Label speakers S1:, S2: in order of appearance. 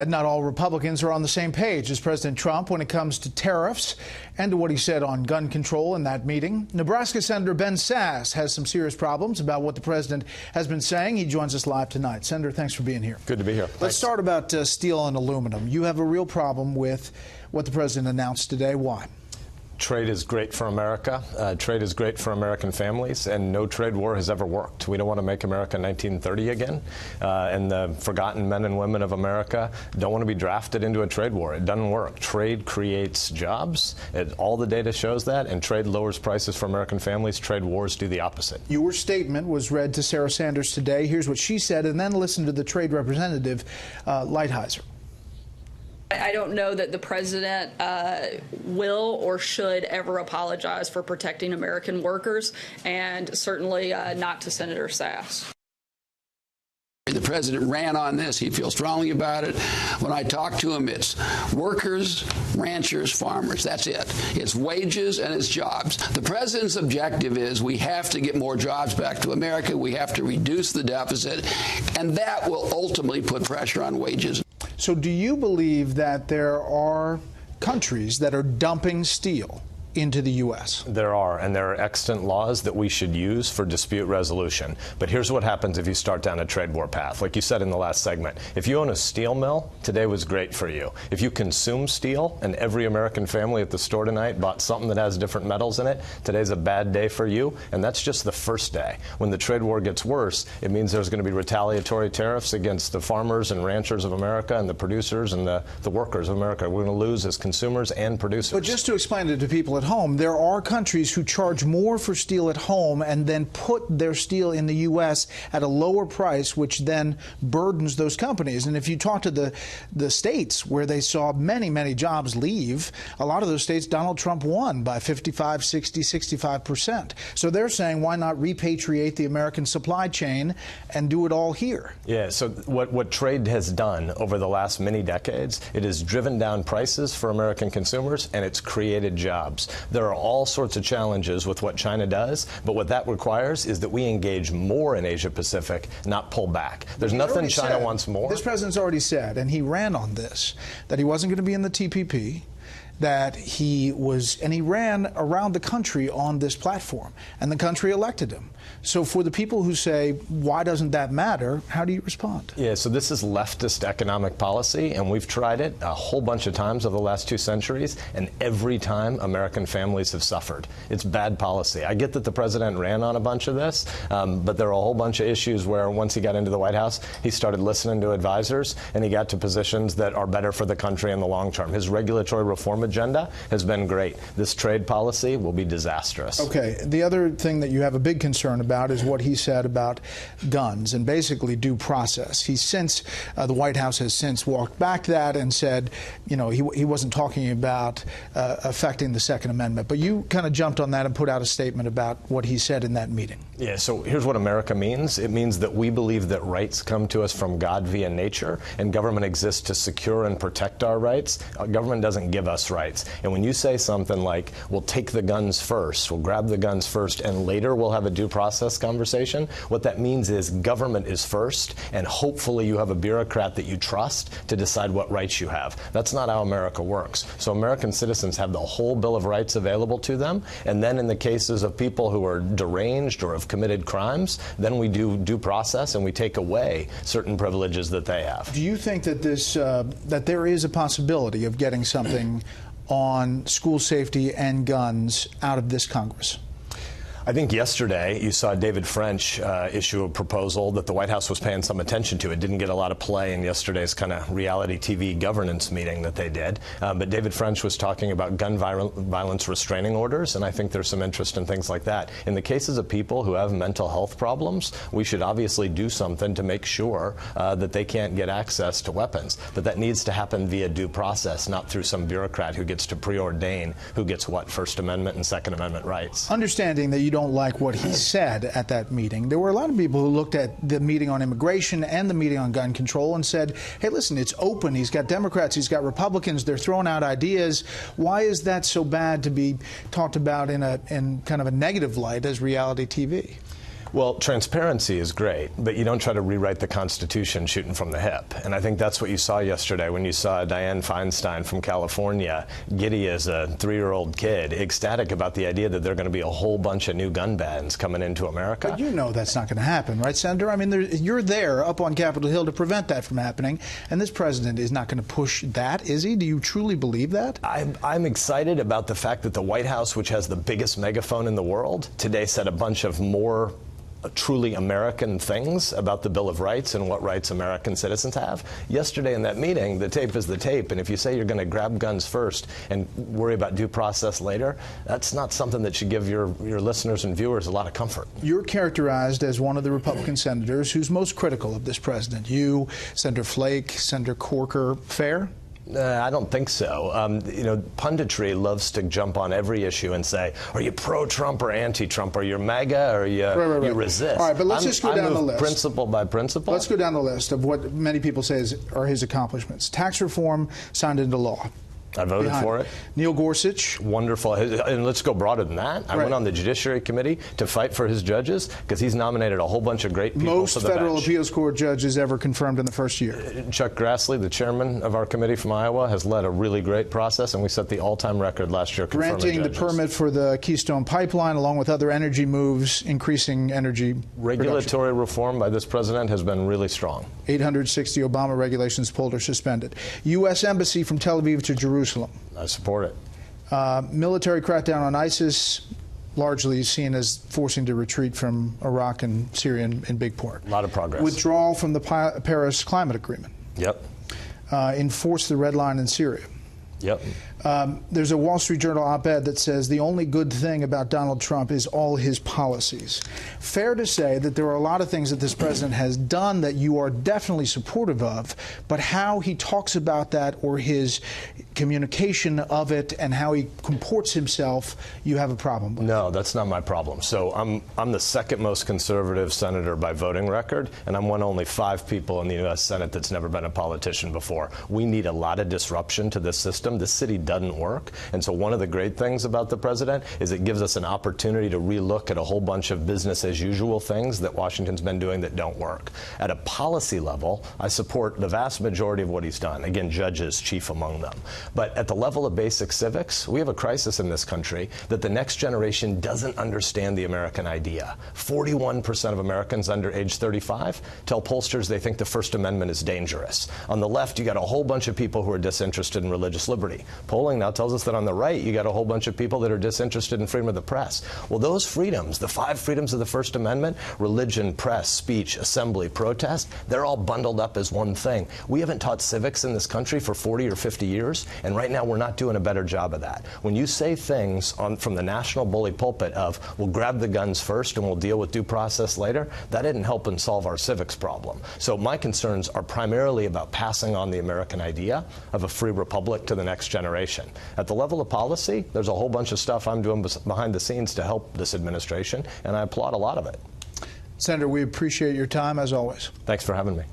S1: Not all Republicans are on the same page as President Trump when it comes to tariffs and to what he said on gun control in that meeting. Nebraska Senator Ben Sasse has some serious problems about what the president has been saying. He joins us live tonight. Senator, thanks for being here.
S2: Good to be here.
S1: Let's start about steel and aluminum. You have a real problem with what the president announced today. Why?
S2: Trade is great for America. Trade is great for American families, and no trade war has ever worked. We don't want to make America 1930 again, and the forgotten men and women of America don't want to be drafted into a trade war. It doesn't work. Trade creates jobs. All the data shows that, and trade lowers prices for American families. Trade wars do the opposite.
S1: Your statement was read to Sarah Sanders today. Here's what she said, and then listen to the trade representative, Lighthizer.
S3: I don't know that the president will or should ever apologize for protecting American workers, and certainly not to Senator Sasse.
S4: The president ran on this. He feels strongly about it. When I talk to him, it's workers, ranchers, farmers. That's it. It's wages and it's jobs. The president's objective is we have to get more jobs back to America. We have to reduce the deficit, and that will ultimately put pressure on wages.
S1: So do you believe that there are countries that are dumping steel into the U.S.?
S2: There are, and there are extant laws that we should use for dispute resolution. But here's what happens if you start down a trade war path. Like you said in the last segment, if you own a steel mill, today was great for you. If you consume steel and every American family at the store tonight bought something that has different metals in it, today's a bad day for you, and that's just the first day. When the trade war gets worse, it means there's going to be retaliatory tariffs against the farmers and ranchers of America and the producers and the workers of America. We're going to lose as consumers and producers.
S1: But just to explain it to people at home, there are countries who charge more for steel at home and then put their steel in the U.S. at a lower price, which then burdens those companies. And if you talk to the states where they saw many, many jobs leave, a lot of those states Donald Trump won by 55, 60, 65%. So they're saying, why not repatriate the American supply chain and do it all here?
S2: Yeah, so what trade has done over the last many decades, it has driven down prices for American consumers, and it's created jobs. There are all sorts of challenges with what China does, but what that requires is that we engage more in Asia-Pacific, not pull back. There's nothing China wants more.
S1: This president's already said, and he ran on this, that he wasn't going to be in the TPP, that he ran around the country on this platform, and the country elected him. So for the people who say, why doesn't that matter, how do you respond?
S2: Yeah, so this is leftist economic policy, and we've tried it a whole bunch of times over the last 2 centuries, and every time American families have suffered. It's bad policy. I get that the president ran on a bunch of this, but there are a whole bunch of issues where once he got into the White House, he started listening to advisors, and he got to positions that are better for the country in the long term. His regulatory reform agenda has been great. This trade policy will be disastrous.
S1: Okay. The other thing that you have a big concern about is what he said about guns and basically due process. He's since, the White House has since walked back that and said, you know, he wasn't talking about affecting the Second Amendment. But you kind of jumped on that and put out a statement about what he said in that meeting.
S2: Yeah, so here's what America means. It means that we believe that rights come to us from God via nature, and government exists to secure and protect our rights. Government doesn't give us rights. And when you say something like, we'll take the guns first, we'll grab the guns first, and later we'll have a due process conversation, what that means is government is first, and hopefully you have a bureaucrat that you trust to decide what rights you have. That's not how America works. So American citizens have the whole Bill of Rights available to them, and then in the cases of people who are deranged or have committed crimes, then we do due process and we take away certain privileges that they have.
S1: Do you think that that there is a possibility of getting something on school safety and guns out of this Congress?
S2: I think yesterday you saw David French issue a proposal that the White House was paying some attention to. It didn't get a lot of play in yesterday's kind of reality TV governance meeting that they did. But David French was talking about gun violence restraining orders, and I think there's some interest in things like that. In the cases of people who have mental health problems, we should obviously do something to make sure that they can't get access to weapons. But that needs to happen via due process, not through some bureaucrat who gets to preordain who gets what First Amendment and Second Amendment rights.
S1: Understanding that you don't like what he said at that meeting, there were a lot of people who looked at the meeting on immigration and the meeting on gun control and said, hey, listen, it's open. He's got Democrats, he's got Republicans, they're throwing out ideas. Why is that so bad to be talked about in kind of a negative light as reality TV?
S2: Well, transparency is great, but you don't try to rewrite the Constitution shooting from the hip. And I think that's what you saw yesterday when you saw Dianne Feinstein from California, giddy as a 3-year-old kid, ecstatic about the idea that there are going to be a whole bunch of new gun bans coming into America.
S1: But you know that's not going to happen, right, Senator? I mean, you're there up on Capitol Hill to prevent that from happening, and this president is not going to push that, is he? Do you truly believe that?
S2: I'm excited about the fact that the White House, which has the biggest megaphone in the world, today said a bunch of more truly American things about the Bill of Rights and what rights American citizens have. Yesterday in that meeting, the tape is the tape, and if you say you're going to grab guns first and worry about due process later, that's not something that should give your listeners and viewers a lot of comfort.
S1: You're characterized as one of the Republican senators who's most critical of this president. You, Senator Flake, Senator Corker, fair?
S2: I don't think so. You know, punditry loves to jump on every issue and say, are you pro-Trump or anti-Trump? Are you MAGA or you resist?
S1: All right, but let's just go down the list.
S2: Principle by principle.
S1: Let's go down the list of what many people say are his accomplishments. Tax reform signed into law.
S2: I voted for it.
S1: Neil Gorsuch.
S2: Wonderful. And let's go broader than that. I went on the Judiciary Committee to fight for his judges because he's nominated a whole bunch of great people
S1: Most
S2: to the
S1: federal
S2: bench.
S1: appeals court judges ever confirmed in the first year.
S2: Chuck Grassley, the chairman of our committee from Iowa, has led a really great process, and we set the all-time record last year confirming
S1: Granting
S2: judges.
S1: the permit for the Keystone Pipeline, along with other energy moves, increasing energy
S2: Regulatory
S1: production.
S2: reform by this president has been really strong.
S1: 860 Obama regulations pulled or suspended. U.S. Embassy from Tel Aviv to Jerusalem.
S2: I support it.
S1: Military crackdown on ISIS, largely seen as forcing to retreat from Iraq and Syria in big part.
S2: A lot of progress.
S1: Withdrawal from the Paris Climate Agreement.
S2: Yep.
S1: Enforce the red line in Syria.
S2: Yep.
S1: There's a Wall Street Journal op-ed that says the only good thing about Donald Trump is all his policies. Fair to say that there are a lot of things that this president has done that you are definitely supportive of, but how he talks about that or his communication of it and how he comports himself, you have a problem with.
S2: No, that's not my problem. So I'm the second most conservative senator by voting record, and I'm one of only 5 people in the U.S. Senate that's never been a politician before. We need a lot of disruption to this system. This city doesn't work, and so one of the great things about the president is it gives us an opportunity to relook at a whole bunch of business as usual things that Washington's been doing that don't work. At a policy level, I support the vast majority of what he's done. Again, judges chief among them. But at the level of basic civics, we have a crisis in this country that the next generation doesn't understand the American idea. 41% of Americans under age 35 tell pollsters they think the First Amendment is dangerous. On the left, you got a whole bunch of people who are disinterested in religious liberty. Polling now tells us that on the right, you got a whole bunch of people that are disinterested in freedom of the press. Well, those freedoms, the 5 freedoms of the First Amendment, religion, press, speech, assembly, protest, they're all bundled up as one thing. We haven't taught civics in this country for 40 or 50 years, and right now we're not doing a better job of that. When you say things from the national bully pulpit of, we'll grab the guns first and we'll deal with due process later, that didn't help and solve our civics problem. So my concerns are primarily about passing on the American idea of a free republic to the next generation. At the level of policy, there's a whole bunch of stuff I'm doing behind the scenes to help this administration, and I applaud a lot of it.
S1: Senator, we appreciate your time, as always.
S2: Thanks for having me.